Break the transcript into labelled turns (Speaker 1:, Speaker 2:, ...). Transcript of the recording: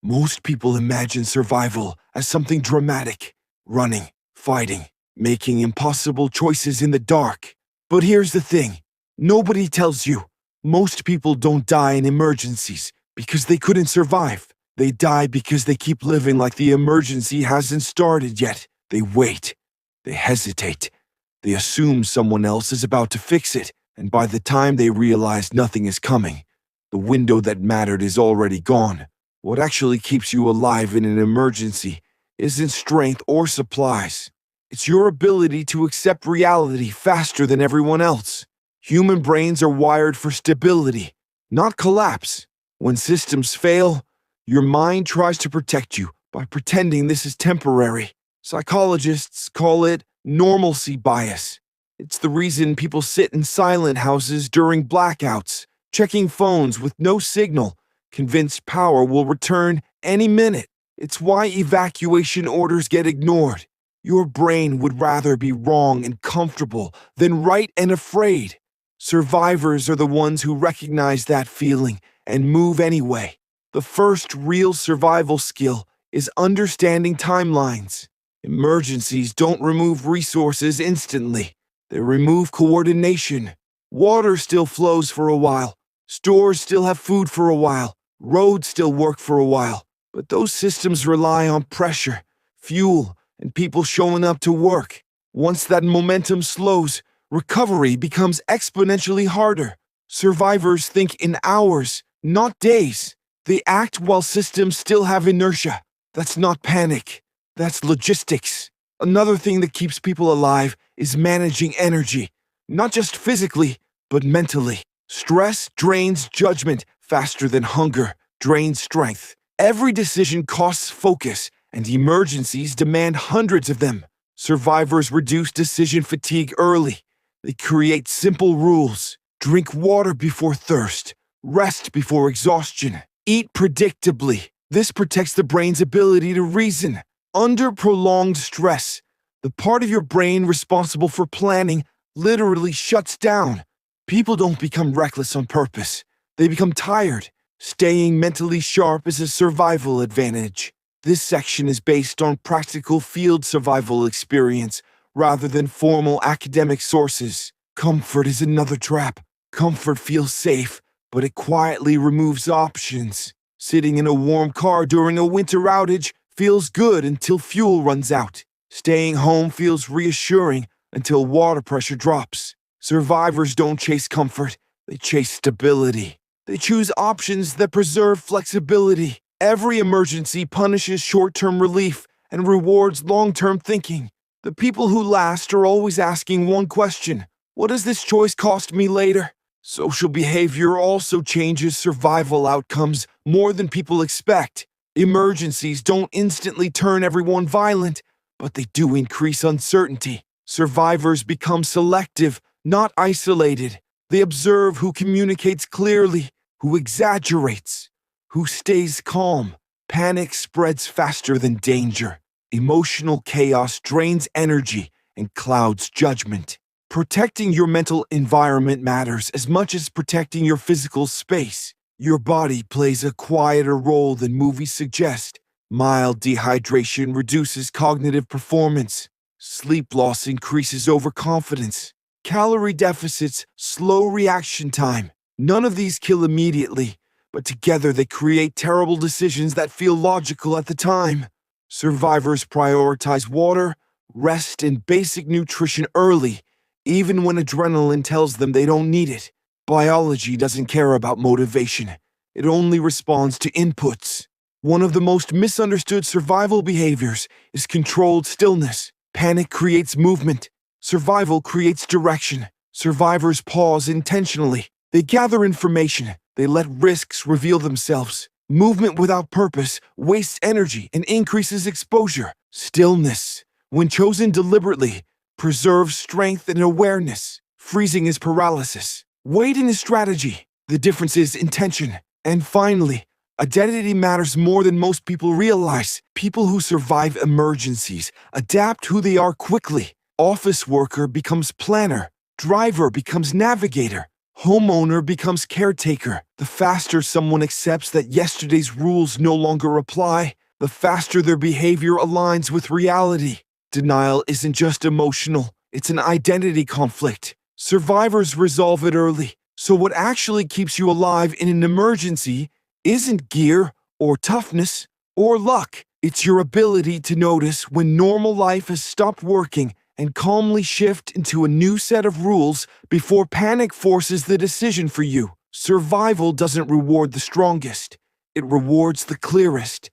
Speaker 1: Most people imagine survival as something dramatic, running, fighting, making impossible choices in the dark. But here's the thing, nobody tells you. Most people don't die in emergencies because they couldn't survive. They die because they keep living like the emergency hasn't started yet. They wait. They hesitate. They assume someone else is about to fix it, and by the time they realize nothing is coming, the window that mattered is already gone. What actually keeps you alive in an emergency isn't strength or supplies. It's your ability to accept reality faster than everyone else. Human brains are wired for stability, not collapse. When systems fail, your mind tries to protect you by pretending this is temporary. Psychologists call it normalcy bias. It's the reason people sit in silent houses during blackouts, checking phones with no signal, convinced power will return any minute. It's why evacuation orders get ignored. Your brain would rather be wrong and comfortable than right and afraid. Survivors are the ones who recognize that feeling and move anyway. The first real survival skill is understanding timelines. Emergencies don't remove resources instantly. They remove coordination. Water still flows for a while. Stores still have food for a while. Roads still work for a while. But those systems rely on pressure, fuel, and people showing up to work. Once that momentum slows, recovery becomes exponentially harder. Survivors think in hours, not days. They act while systems still have inertia. That's not panic. That's logistics. Another thing that keeps people alive is managing energy. Not just physically, but mentally. Stress drains judgment faster than hunger drains strength. Every decision costs focus, and emergencies demand hundreds of them. Survivors reduce decision fatigue early. They create simple rules. Drink water before thirst. Rest before exhaustion. Eat predictably. This protects the brain's ability to reason. Under prolonged stress, the part of your brain responsible for planning literally shuts down. People don't become reckless on purpose. They become tired. Staying mentally sharp is a survival advantage. This section is based on practical field survival experience rather than formal academic sources. Comfort is another trap. Comfort feels safe, but it quietly removes options. Sitting in a warm car during a winter outage feels good until fuel runs out. Staying home feels reassuring until water pressure drops. Survivors don't chase comfort, they chase stability. They choose options that preserve flexibility. Every emergency punishes short-term relief and rewards long-term thinking. The people who last are always asking one question: what does this choice cost me later? Social behavior also changes survival outcomes more than people expect. Emergencies don't instantly turn everyone violent, but they do increase uncertainty. Survivors become selective, not isolated. They observe who communicates clearly, who exaggerates, who stays calm. Panic spreads faster than danger. Emotional chaos drains energy and clouds judgment. Protecting your mental environment matters as much as protecting your physical space. Your body plays a quieter role than movies suggest. Mild dehydration reduces cognitive performance. Sleep loss increases overconfidence. Calorie deficits slow reaction time. None of these kill immediately, but together they create terrible decisions that feel logical at the time. Survivors prioritize water, rest, and basic nutrition early, even when adrenaline tells them they don't need it. Biology doesn't care about motivation. It only responds to inputs. One of the most misunderstood survival behaviors is controlled stillness. Panic creates movement. Survival creates direction. Survivors pause intentionally. They gather information. They let risks reveal themselves. Movement without purpose wastes energy and increases exposure. Stillness, when chosen deliberately, preserves strength and awareness. Freezing is paralysis. Waiting is strategy. The difference is intention. And finally, identity matters more than most people realize. People who survive emergencies adapt who they are quickly. Office worker becomes planner. Driver becomes navigator. Homeowner becomes caretaker. The faster someone accepts that yesterday's rules no longer apply, the faster their behavior aligns with reality. Denial isn't just emotional, it's an identity conflict. Survivors resolve it early. So what actually keeps you alive in an emergency isn't gear or toughness or luck. It's your ability to notice when normal life has stopped working and calmly shift into a new set of rules before panic forces the decision for you. Survival doesn't reward the strongest. It rewards the clearest.